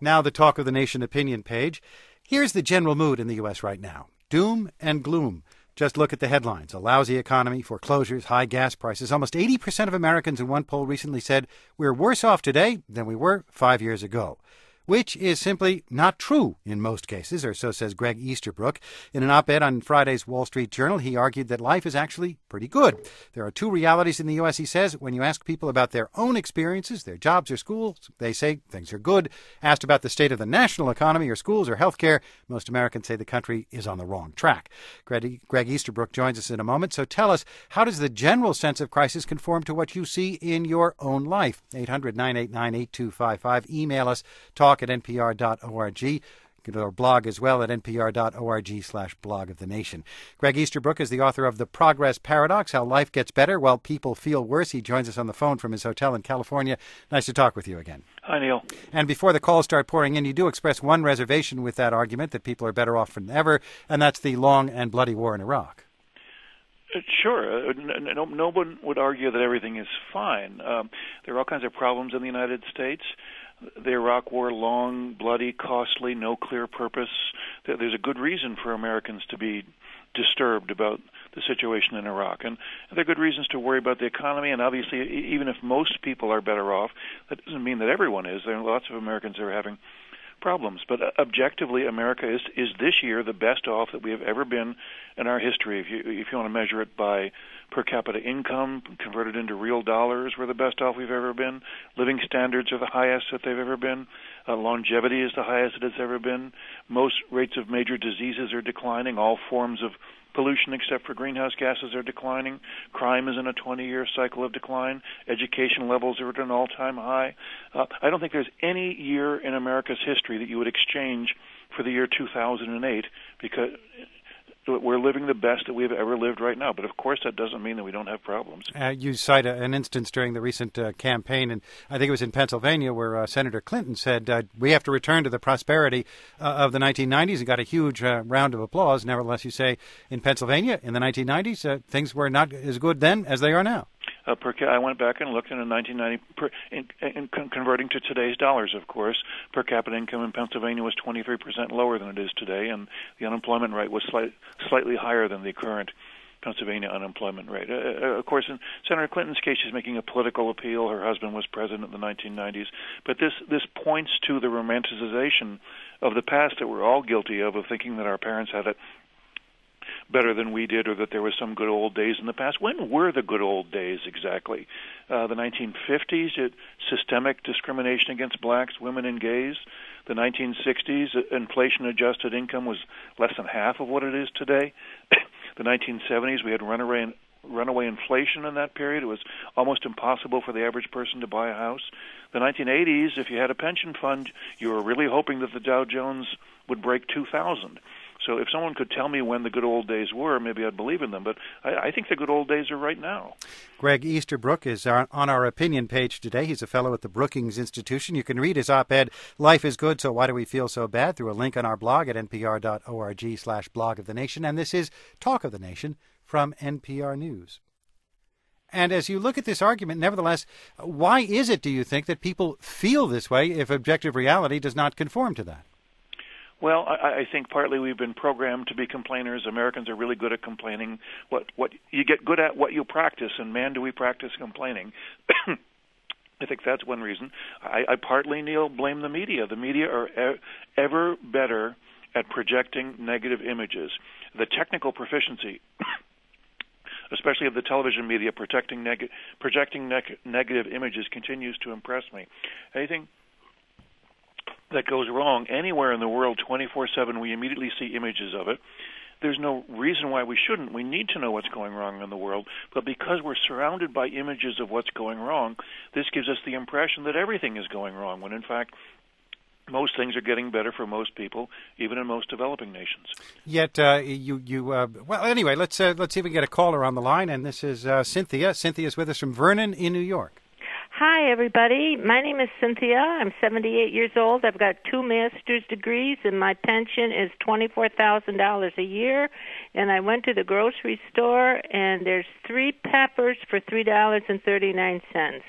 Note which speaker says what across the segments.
Speaker 1: Now the Talk of the Nation opinion page. Here's the general mood in the U.S. right now. Doom and gloom. Just look at the headlines. A lousy economy, foreclosures, high gas prices. Almost 80% of Americans in one poll recently said we're worse off today than we were 5 years ago, which is simply not true in most cases, or so says Gregg Easterbrook. In an op-ed on Friday's Wall Street Journal, he argued that life is actually pretty good. There are two realities in the U.S., he says. When you ask people about their own experiences, their jobs or schools, they say things are good. Asked about the state of the national economy or schools or health care, most Americans say the country is on the wrong track. Gregg Easterbrook joins us in a moment. So tell us, how does the general sense of crisis conform to what you see in your own life? 800-989-8255. Email us, talk@npr.org. Go to our blog as well at npr.org/blog of the nation. Gregg Easterbrook is the author of The Progress Paradox, How Life Gets Better While People Feel Worse. He joins us on the phone from his hotel in California. Nice to talk with you again.
Speaker 2: Hi, Neal.
Speaker 1: And before the calls start pouring in, you do express one reservation with that argument, that people are better off than ever, and that's the long and bloody war in Iraq.
Speaker 2: Sure. No one would argue that everything is fine. There are all kinds of problems in the United States. The Iraq War, long, bloody, costly, no clear purpose. There's a good reason for Americans to be disturbed about the situation in Iraq. And there are good reasons to worry about the economy. And obviously, even if most people are better off, that doesn't mean that everyone is. There are lots of Americans that are having problems. But objectively, America is this year the best off that we have ever been in our history. If you want to measure it by per capita income converted into real dollars, we're the best off we've ever been. Living standards are the highest that they've ever been. Longevity is the highest it has ever been. Most rates of major diseases are declining. All forms of pollution except for greenhouse gases are declining. Crime is in a 20-year cycle of decline. Education levels are at an all-time high. I don't think there's any year in America's history that you would exchange for the year 2008, because we're living the best that we've ever lived right now. But, of course, that doesn't mean that we don't have problems.
Speaker 1: You cite an instance during the recent campaign, and I think it was in Pennsylvania, where Senator Clinton said we have to return to the prosperity of the 1990s, and got a huge round of applause. Nevertheless, you say in Pennsylvania in the 1990s, things were not as good then as they are now.
Speaker 2: I went back and looked in 1990, converting to today's dollars, of course. Per capita income in Pennsylvania was 23% lower than it is today, and the unemployment rate was slightly higher than the current Pennsylvania unemployment rate. Of course, in Senator Clinton's case, she's making a political appeal. Her husband was president in the 1990s. But this points to the romanticization of the past that we're all guilty of thinking that our parents had it better than we did, or that there was some good old days in the past. When were the good old days exactly? The 1950s, systemic discrimination against blacks, women, and gays. The 1960s, inflation-adjusted income was less than half of what it is today. The 1970s, we had runaway inflation in that period. It was almost impossible for the average person to buy a house. The 1980s, if you had a pension fund, you were really hoping that the Dow Jones would break 2,000. So if someone could tell me when the good old days were, maybe I'd believe in them. But I think the good old days are right now.
Speaker 1: Gregg Easterbrook is on our opinion page today. He's a fellow at the Brookings Institution. You can read his op-ed, Life is Good, So Why Do We Feel So Bad, through a link on our blog at npr.org/blog of the nation. And this is Talk of the Nation from NPR News. And as you look at this argument, nevertheless, why is it, do you think, that people feel this way if objective reality does not conform to that?
Speaker 2: Well, I think partly we've been programmed to be complainers. Americans are really good at complaining. What you get good at what you practice, and man, do we practice complaining. I think that's one reason. I partly, Neal, blame the media. The media are ever better at projecting negative images. The technical proficiency, especially of the television media, projecting negative images, continues to impress me. Anything that goes wrong anywhere in the world 24/7, we immediately see images of it. There's no reason why we shouldn't. We need to know what's going wrong in the world, but because we're surrounded by images of what's going wrong, this gives us the impression that everything is going wrong, when in fact most things are getting better for most people, even in most developing nations.
Speaker 1: Yet, well, anyway, let's see if we can get a caller on the line, and this is Cynthia. Cynthia's with us from Vernon in New York.
Speaker 3: Hi, everybody. My name is Cynthia. I'm 78 years old. I've got 2 master's degrees, and my pension is $24,000 a year. And I went to the grocery store, and there's 3 peppers for $3.39.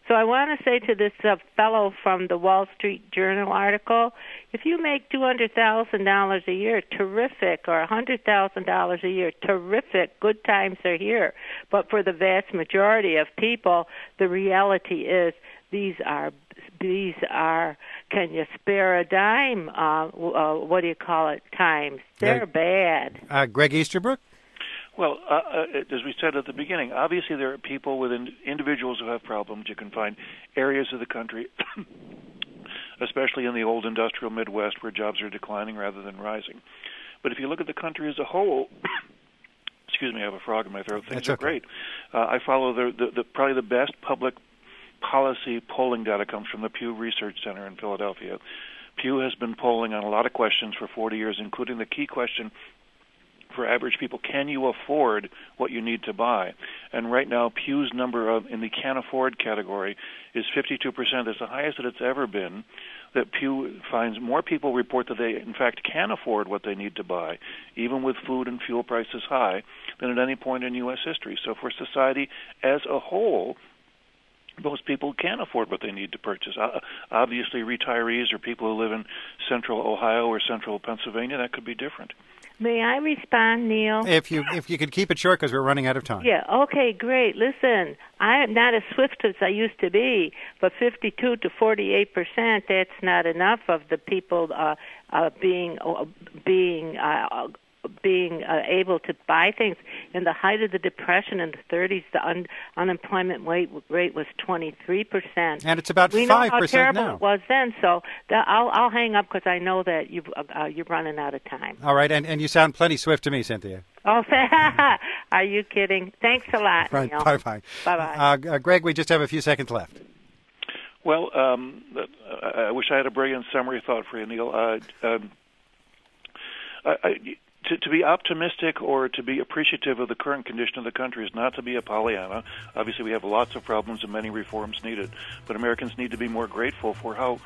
Speaker 3: So I want to say to this fellow from the Wall Street Journal article, if you make $200,000 a year, terrific, or $100,000 a year, terrific, good times are here. But for the vast majority of people, the reality is these are, can you spare a dime, times. They're bad.
Speaker 1: Gregg Easterbrook?
Speaker 2: Well, as we said at the beginning, obviously there are people within individuals who have problems. You can find areas of the country, especially in the old industrial Midwest, where jobs are declining rather than rising. But if you look at the country as a whole, excuse me, I have a frog in my throat. Things are great. I follow the probably the best public policy polling data comes from the Pew Research Center in Philadelphia. Pew has been polling on a lot of questions for 40 years, including the key question for average people: can you afford what you need to buy? And right now, Pew's number in the can afford category is 52%. It's the highest that it's ever been. That Pew finds more people report that they, in fact, can afford what they need to buy, even with food and fuel prices high, than at any point in U.S. history. So for society as a whole, most people can afford what they need to purchase. Obviously, retirees or people who live in central Ohio or central Pennsylvania, that could be different.
Speaker 3: May I respond, Neal?
Speaker 1: If you could keep it short, because we're running out of time.
Speaker 3: Yeah, okay, great. Listen, I am not as swift as I used to be, but 52 to 48%, that's not enough of the people being able to buy things. In the height of the Depression in the 30s, the unemployment rate was 23%.
Speaker 1: And it's about 5% now.
Speaker 3: We know how terrible it was then, so I'll hang up because I know that you're running out of time.
Speaker 1: All right, and you sound plenty swift to me, Cynthia.
Speaker 3: Oh, are you kidding? Thanks a lot,
Speaker 1: Right,
Speaker 3: Neal.
Speaker 1: bye-bye.
Speaker 3: Bye-bye.
Speaker 1: Greg, we just have a few seconds left.
Speaker 2: Well, I wish I had a brilliant summary thought for you, Neal. To be optimistic or to be appreciative of the current condition of the country is not to be a Pollyanna. Obviously, we have lots of problems and many reforms needed, but Americans need to be more grateful for how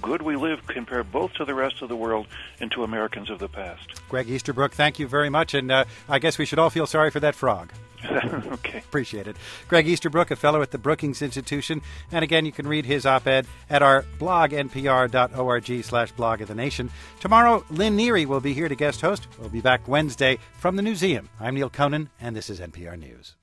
Speaker 2: good we live compared both to the rest of the world and to Americans of the past.
Speaker 1: Gregg Easterbrook, thank you very much, and I guess we should all feel sorry for that frog.
Speaker 2: Okay.
Speaker 1: Appreciate it. Gregg Easterbrook, a fellow at the Brookings Institution. And again, you can read his op-ed at our blog, npr.org/blog of the nation. Tomorrow, Lynn Neary will be here to guest host. We'll be back Wednesday from the Newseum. I'm Neal Conan, and this is NPR News.